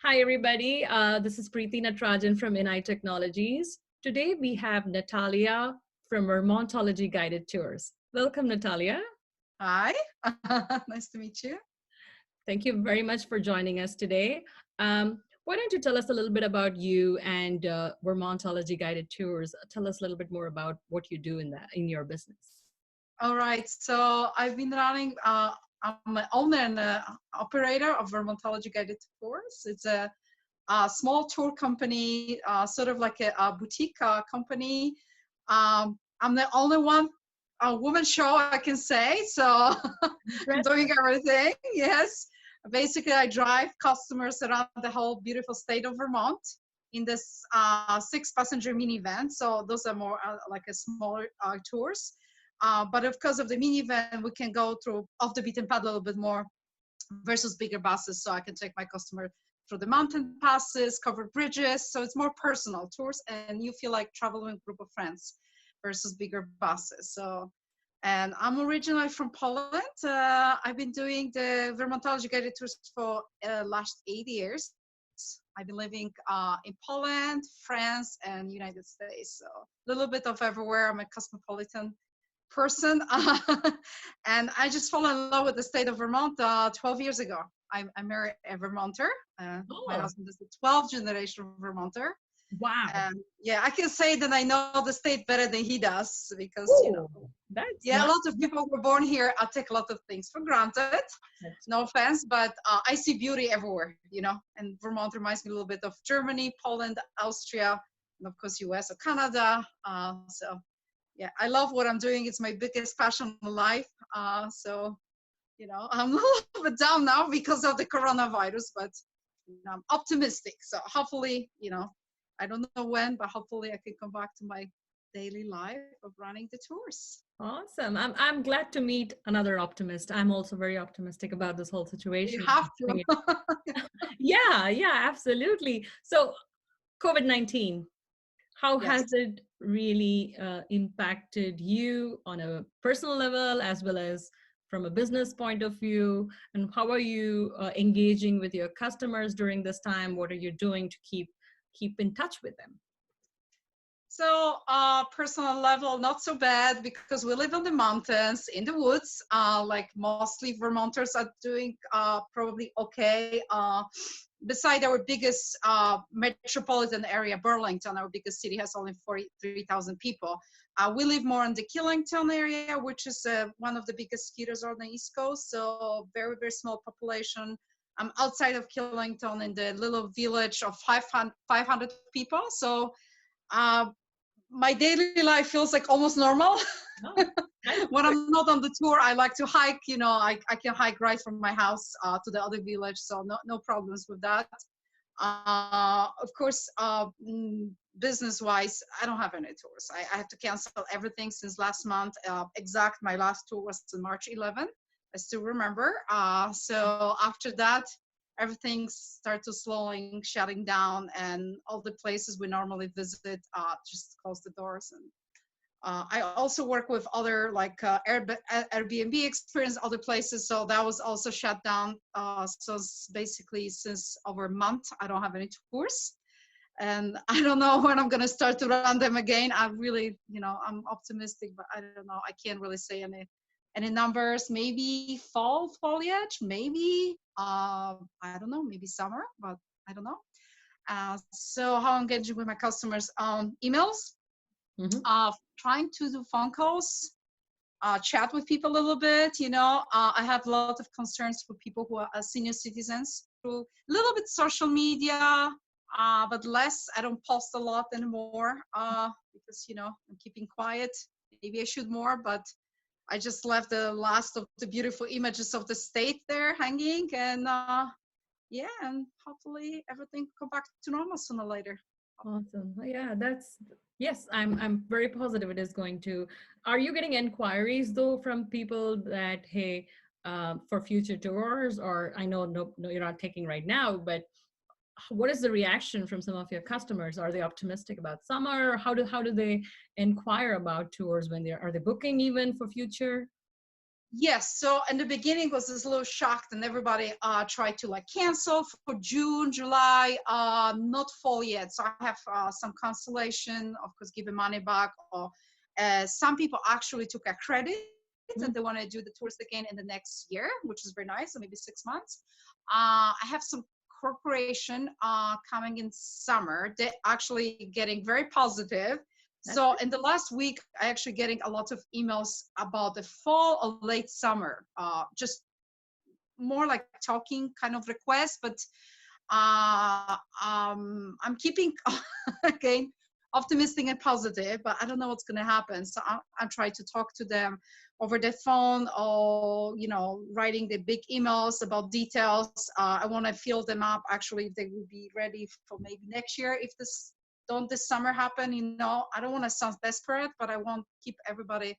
Hi, everybody. This is Preeti Natarajan from InEye Technologies. Today, we have Natalia from Vermontology Guided Tours. Welcome, Natalia. Hi, nice to meet you. Thank you very much for joining us today. Why don't you tell us a little bit about you and Vermontology Guided Tours? Tell us a little bit more about what you do in your business. All right, so I've been running, I'm an owner and operator of Vermontology Guided Tours. It's a small tour company, sort of like a boutique company. I'm the only one, a woman show I can say, so I'm doing everything, yes. Basically, I drive customers around the whole beautiful state of Vermont in this 6-passenger minivan. So those are more like a smaller tours. But of course, of the minivan, we can go through off the beaten path a little bit more versus bigger buses. So I can take my customer through the mountain passes, covered bridges. So it's more personal tours, and you feel like traveling with a group of friends versus bigger buses. So, and I'm originally from Poland. I've been doing the Vermontology Guided Tours for last 8 years. I've been living in Poland, France, and United States. So a little bit of everywhere. I'm a cosmopolitan person. And I just fell in love with the state of Vermont 12 years ago. I married a Vermonter. My husband is a 12th generation Vermonter. Wow. Yeah, I can say that I know the state better than he does because, That's a lot of people were born here. I take a lot of things for granted. No offense, but I see beauty everywhere, and Vermont reminds me a little bit of Germany, Poland, Austria, and of course, US or Canada. So yeah, I love what I'm doing. It's my biggest passion in life. So, I'm a little bit down now because of the coronavirus, but I'm optimistic. So hopefully, I don't know when, but hopefully I can come back to my daily life of running the tours. Awesome. I'm glad to meet another optimist. I'm also very optimistic about this whole situation. You have to. Yeah, absolutely. So COVID-19, how has it really impacted you on a personal level as well as from a business point of view? And how are you engaging with your customers during this time? What are you doing to keep in touch with them? So personal level, not so bad because we live on the mountains, in the woods. Like mostly Vermonters are doing probably okay. Beside our biggest metropolitan area, Burlington, our biggest city has only 43,000 people. We live more in the Killington area, which is one of the biggest skiers on the East Coast. So very, very small population. I'm outside of Killington in the little village of 500 people. So my daily life feels like almost normal. When I'm not on the tour, I like to hike. I can hike right from my house to the other village, so no problems with that. Of course, business-wise, I don't have any tours. I have to cancel everything since last month. My last tour was on March 11th. I still remember. So after that, everything started slowing, shutting down, and all the places we normally visit just close the doors. And I also work with other like Airbnb experience, other places, so that was also shut down. So basically, since over a month, I don't have any tours, and I don't know when I'm gonna start to run them again. I really, I'm optimistic, but I don't know. I can't really say any numbers. Maybe fall foliage, maybe I don't know, maybe summer, but I don't know. So how I'm engaging with my customers, emails, trying to do phone calls, chat with people a little bit. I have a lot of concerns for people who are senior citizens through a little bit social media, but less. I don't post a lot anymore because I'm keeping quiet. Maybe I should more, but I just left the last of the beautiful images of the state there hanging, and and hopefully everything come back to normal sooner or later. Awesome. Yeah, yes, I'm very positive it is going to. Are you getting inquiries though from people that, hey, for future tours, or I know no, you're not taking right now, but what is the reaction from some of your customers? Are they optimistic about summer? How do they inquire about tours when are they booking even for future? Yes, so in the beginning was this little shocked and everybody tried to like cancel for June, July, not fall yet. So I have some consolation, of course, giving money back, or some people actually took a credit and they Mm. want to do the tours again in the next year, which is very nice, so maybe 6 months. I have some corporation coming in summer. They're actually getting very positive. That's So good. in the last week, I actually getting a lot of emails about the fall or late summer, just more like talking kind of requests, but I'm keeping again optimistic and positive, but I don't know what's going to happen. So I'm trying to talk to them over the phone, or writing the big emails about details. I want to fill them up actually if they will be ready for maybe next year if this summer happen. I don't want to sound desperate, but I want to keep everybody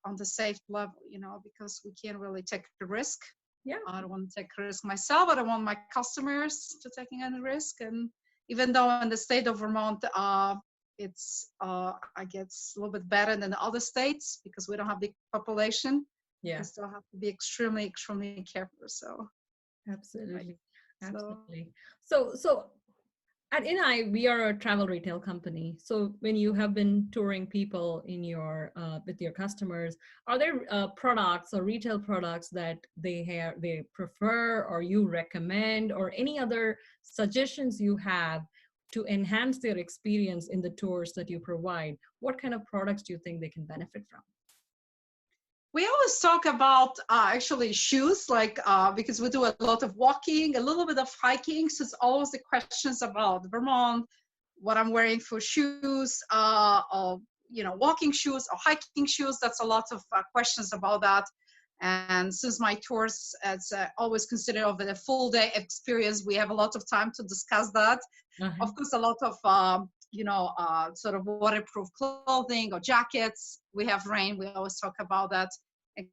on the safe level, because we can't really take a risk. Yeah. I don't want to take a risk myself. I don't want my customers to taking any risk. And even though in the state of Vermont, it's I guess a little bit better than the other states because we don't have big population, we Yeah. still have to be extremely, extremely careful. So, right. Absolutely. So Absolutely. So at InEye, we are a travel retail company. So when you have been touring people in your with your customers, are there products or retail products that they prefer or you recommend, or any other suggestions you have to enhance their experience in the tours that you provide? What kind of products do you think they can benefit from? we always talk about actually shoes, like because we do a lot of walking, a little bit of hiking. So it's always the questions about Vermont, what I'm wearing for shoes, or walking shoes or hiking shoes. That's a lot of questions about that. And since my tours, it's always considered of a full day experience, we have a lot of time to discuss that. Uh-huh. Of course, a lot of sort of waterproof clothing or jackets. We have rain. We always talk about that. And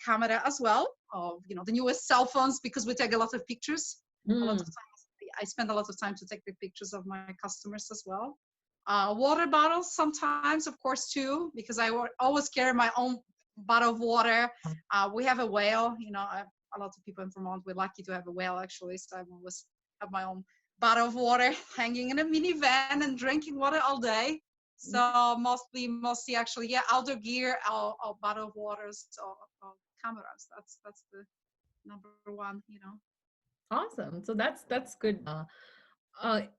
camera as well. Of the newest cell phones, because we take a lot of pictures. A lot of Mm. times I spend a lot of time to take the pictures of my customers as well. Water bottles sometimes, of course, too, because I always carry my own bottle of water. We have a whale. A lot of people in Vermont, we're lucky to have a whale actually. So I always have my own bottle of water hanging in a minivan and drinking water all day. So mostly actually, yeah, outdoor gear, or bottle of waters, or cameras. That's the number one. Awesome. So that's good.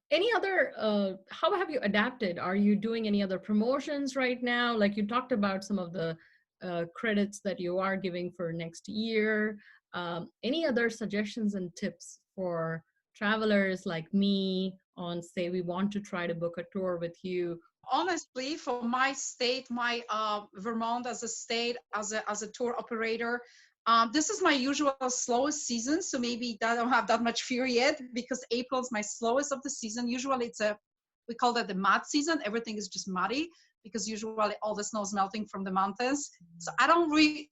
Any other, how have you adapted? Are you doing any other promotions right now? Like you talked about some of the credits that you are giving for next year. Any other suggestions and tips for travelers like me on, say, we want to try to book a tour with you? Honestly, for my state, my Vermont as a state, as a tour operator, this is my usual slowest season. So maybe I don't have that much fear yet, because April is my slowest of the season. Usually we call that the mud season. Everything is just muddy because usually all the snow is melting from the mountains. So I don't really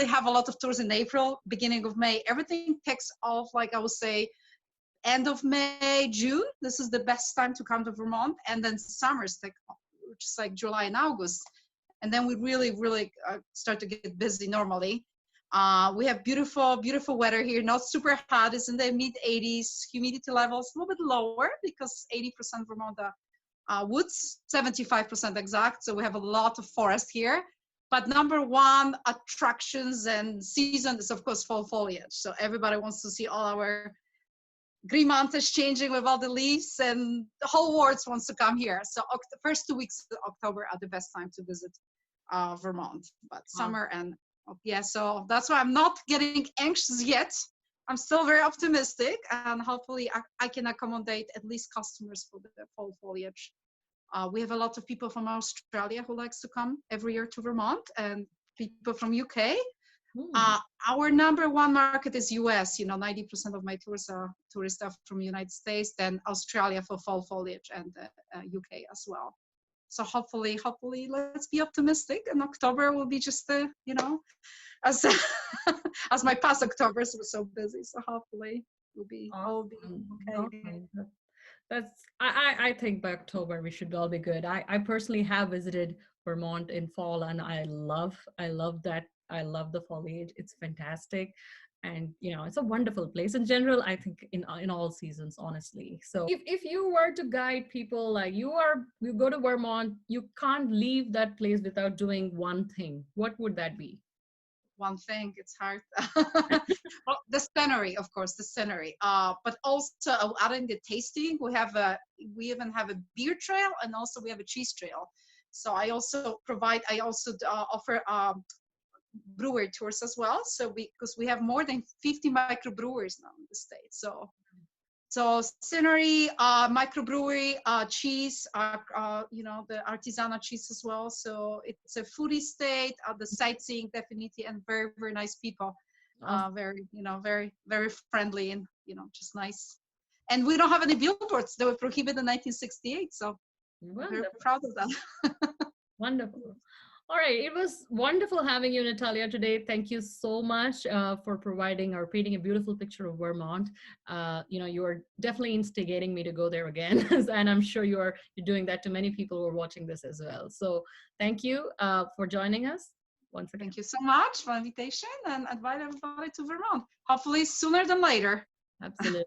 have a lot of tours in April, beginning of May. Everything takes off, like I would say, end of May, June. This is the best time to come to Vermont. And then summers take off, which is like July and August. And then we really, really start to get busy normally. We have beautiful, beautiful weather here. Not super hot. It's in the mid 80s. Humidity levels a little bit lower because 80% Vermont woods, 75% exact. So we have a lot of forest here. But number one attractions and season is of course fall foliage. So everybody wants to see all our green mountains changing with all the leaves, and the whole world wants to come here. So the first 2 weeks of October are the best time to visit Vermont. But summer and yeah, so that's why I'm not getting anxious yet. I'm still very optimistic, and hopefully I can accommodate at least customers for the fall foliage. We have a lot of people from Australia who likes to come every year to Vermont, and people from UK. Hmm. Our number one market is US. 90% of my tourists are from United States, then Australia for fall foliage, and UK as well. So hopefully, let's be optimistic. And October will be just as as my past Octobers were so busy. So hopefully, all be Awesome. okay. Awesome. I think by October we should all be good. I personally have visited Vermont in fall, and I love that I love the foliage. It's fantastic. And it's a wonderful place in general, I think, in all seasons, honestly. So if you were to guide people, like you go to Vermont, you can't leave that place without doing one thing. What would that be? One thing, it's hard. Well, the scenery, of course, the scenery. But also adding the tasting, we even have a beer trail, and also we have a cheese trail. So I also offer brewer tours as well. So because we have more than 50 microbrewers now in the state. So scenery, microbrewery, cheese, the artisanal cheese as well. So it's a foodie state. The sightseeing definitely, and very very nice people. Very very very friendly, and just nice. And we don't have any billboards. They were prohibited in 1968. So we're very proud of that. Wonderful. All right. It was wonderful having you, Natalia, today. Thank you so much for providing or painting a beautiful picture of Vermont. You are definitely instigating me to go there again. And I'm sure you're doing that to many people who are watching this as well. So thank you for joining us once again. Thank you so much for the invitation, and invite everybody to Vermont. Hopefully sooner than later. Absolutely.